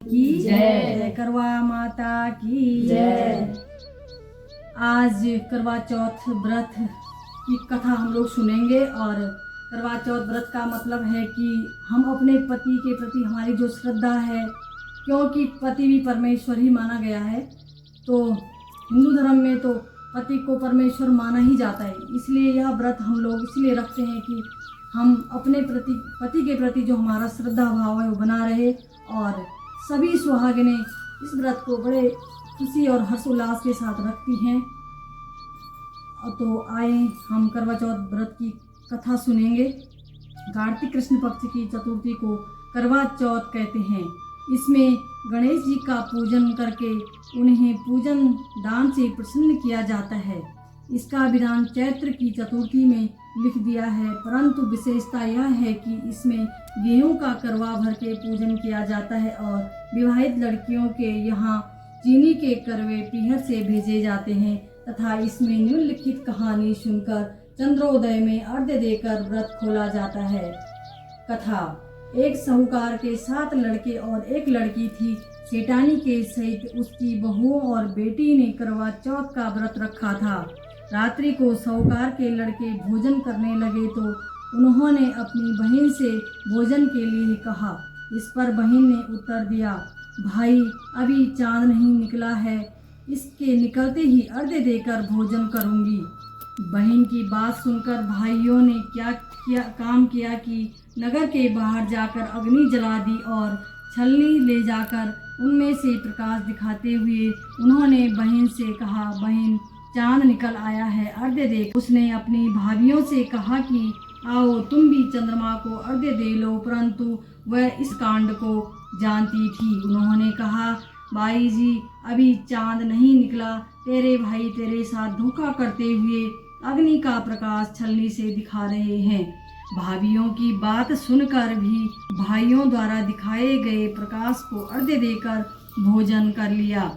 की जय। करवा माता की जय। आज करवा चौथ व्रत की कथा हम लोग सुनेंगे। और करवा चौथ व्रत का मतलब है कि हम अपने पति के प्रति हमारी जो श्रद्धा है, क्योंकि पति भी परमेश्वर ही माना गया है, तो हिंदू धर्म में तो पति को परमेश्वर माना ही जाता है। इसलिए यह व्रत हम लोग इसलिए रखते हैं कि हम अपने पति के प्रति जो हमारा श्रद्धा भाव है वो बना रहे। और सभी सुहागिनें इस व्रत को बड़े खुशी और हर्षोल्लास के साथ रखती हैं। तो आए हम करवा चौथ व्रत की कथा सुनेंगे। कार्तिक कृष्ण पक्ष की चतुर्थी को करवा चौथ कहते हैं। इसमें गणेश जी का पूजन करके उन्हें पूजन दान से प्रसन्न किया जाता है। इसका विधान चैत्र की चतुर्थी में लिख दिया है, परंतु विशेषता यह है कि इसमें गेहूं का करवा भर के पूजन किया जाता है और विवाहित लड़कियों के यहाँ चीनी के करवे पीहर से भेजे जाते हैं तथा इसमें निम्नलिखित कहानी सुनकर चंद्रोदय में अर्घ्य देकर व्रत खोला जाता है। कथा। एक साहूकार के 7 लड़के और 1 लड़की थी। सेठानी के सहित उसकी बहुओं और बेटी ने करवा चौथ का व्रत रखा था। रात्रि को साहूकार के लड़के भोजन करने लगे तो उन्होंने अपनी बहन से भोजन के लिए कहा। इस पर बहन ने उत्तर दिया, भाई अभी चांद नहीं निकला है, इसके निकलते ही अर्घ्य देकर भोजन करूंगी। बहन की बात सुनकर भाइयों ने काम किया कि नगर के बाहर जाकर अग्नि जला दी और छलनी ले जाकर उनमें से प्रकाश दिखाते हुए उन्होंने बहन से कहा, बहन चांद निकल आया है, अर्घ्य दे। उसने अपनी भाभियों से कहा कि आओ तुम भी चंद्रमा को अर्घ्य दे लो, परंतु वह इस कांड को जानती थी। उन्होंने कहा, बाई जी अभी चांद नहीं निकला, तेरे भाई तेरे साथ धोखा करते हुए अग्नि का प्रकाश छलनी से दिखा रहे हैं। भाभियों की बात सुनकर भी भाइयों द्वारा दिखाए गए प्रकाश को अर्घ्य देकर भोजन कर लिया।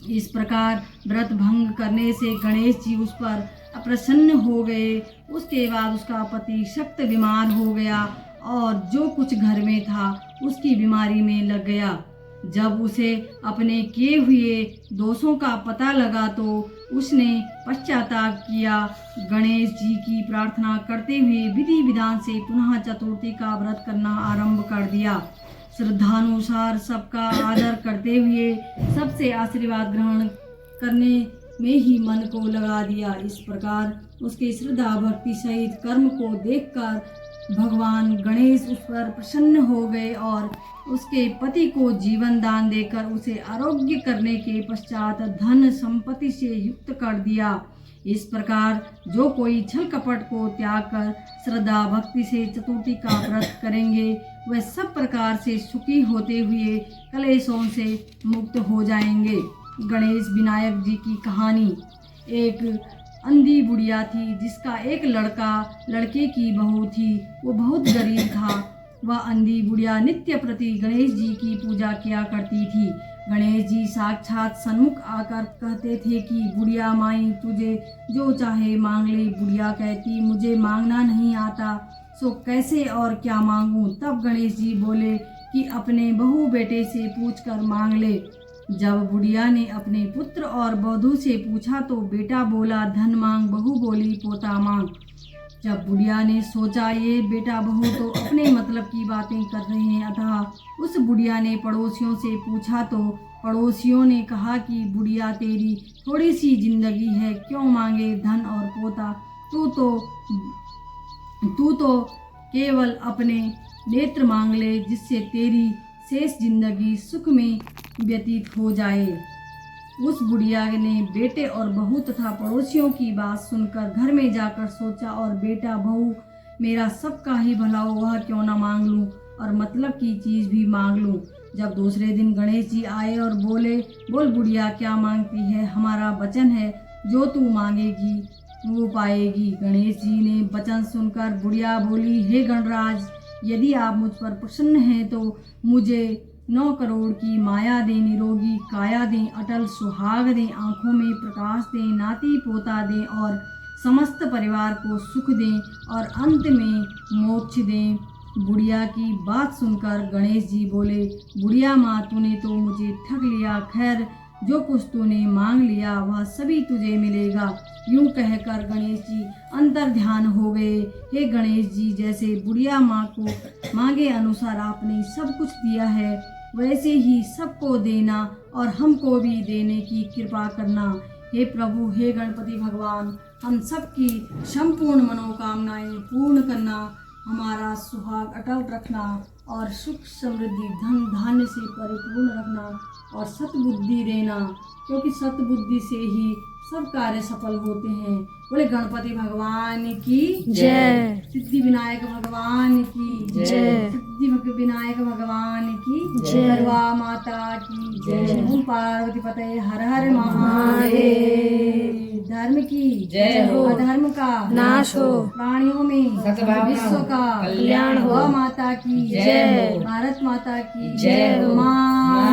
इस प्रकार व्रत भंग करने से गणेश जी उस पर अप्रसन्न हो गए। उसके बाद उसका पति सख्त बीमार हो गया और जो कुछ घर में था उसकी बीमारी में लग गया। जब उसे अपने किए हुए दोषों का पता लगा तो उसने पश्चाताप किया। गणेश जी की प्रार्थना करते हुए विधि विधान से पुनः चतुर्थी का व्रत करना आरंभ कर दिया। श्रद्धानुसार सबका आदर करते हुए सबसे आशीर्वाद ग्रहण करने में ही मन को लगा दिया। इस प्रकार उसके श्रद्धा भक्ति सहित कर्म को देखकर भगवान गणेश उस पर प्रसन्न हो गए और उसके पति को जीवन दान देकर उसे आरोग्य करने के पश्चात धन संपत्ति से युक्त कर दिया। इस प्रकार जो कोई छल कपट को त्याग कर श्रद्धा भक्ति से चतुर्थी का व्रत करेंगे वह सब प्रकार से सुखी होते हुए कलेशों से मुक्त हो जाएंगे। गणेश विनायक जी की कहानी। एक अंधी बुढ़िया थी जिसका एक लड़का लड़के की बहू थी। वो बहुत गरीब था। वह अंधी बुढ़िया नित्य प्रति गणेश जी की पूजा किया करती थी। गणेश जी साक्षात सन्मुख आकर कहते थे कि बुढ़िया माई तुझे जो चाहे मांग ले। बुढ़िया कहती, मुझे मांगना नहीं आता, सो कैसे और क्या मांगूं। तब गणेश जी बोले कि अपने बहू बेटे से पूछकर मांग ले। जब बुढ़िया ने अपने पुत्र और बधू से पूछा तो बेटा बोला धन मांग, बहू बोली पोता मांग। जब बुढ़िया ने सोचा ये बेटा बहू तो अपने मतलब की बातें कर रहे हैं, अतः उस बुढ़िया ने पड़ोसियों से पूछा तो पड़ोसियों ने कहा कि बुढ़िया तेरी थोड़ी सी जिंदगी है, क्यों मांगे धन और पोता। तू तो केवल अपने नेत्र मांग ले, जिससे तेरी शेष जिंदगी सुख में व्यतीत हो जाए। उस बुढ़िया ने बेटे और बहू तथा पड़ोसियों की बात सुनकर घर में जाकर सोचा, और बेटा बहू मेरा सबका ही भला हो, वह क्यों ना मांग लूं और मतलब की चीज भी मांग लूं। जब दूसरे दिन गणेश जी आए और बोले, बोल बुढ़िया क्या मांगती है, हमारा वचन है जो तू मांगेगी वो पाएगी। गणेश जी ने वचन सुनकर बुढ़िया बोली, हे गणराज, यदि आप मुझ पर प्रसन्न हैं तो मुझे 9 करोड़ की माया दें, निरोगी काया दें, अटल सुहाग दें, आंखों में प्रकाश दें, नाती पोता दें और समस्त परिवार को सुख दें और अंत में मोक्ष दें। बुढ़िया की बात सुनकर गणेश जी बोले, बुढ़िया माँ तूने तो मुझे ठग लिया, खैर जो कुछ तूने मांग लिया वह सभी तुझे मिलेगा। यूं कहकर गणेश जी अंतर ध्यान हो गए। हे गणेश जी, जैसे बुढ़िया माँ को मांगे अनुसार आपने सब कुछ दिया है, वैसे ही सबको देना और हमको भी देने की कृपा करना। हे प्रभु, हे गणपति भगवान, हम सबकी संपूर्ण मनोकामनाएं पूर्ण करना, हमारा सुहाग अटल रखना और सुख समृद्धि धन धान्य से परिपूर्ण रखना और सतबुद्धि देना, क्योंकि सतबुद्धि से ही सब कार्य सफल होते हैं। बोले गणपति भगवान की जय। सिद्धि विनायक भगवान की जय। सिद्धि विनायक भगवान की जय। करवा माता की जय। ओम पार्वती पते हर हर महादेव। धर्म की जय हो। अधर्म का नाश हो। प्राणियों में सद्भावना विश्व का कल्याण हो। गौ माता की जय हो। भारत माता की जय हो। माँ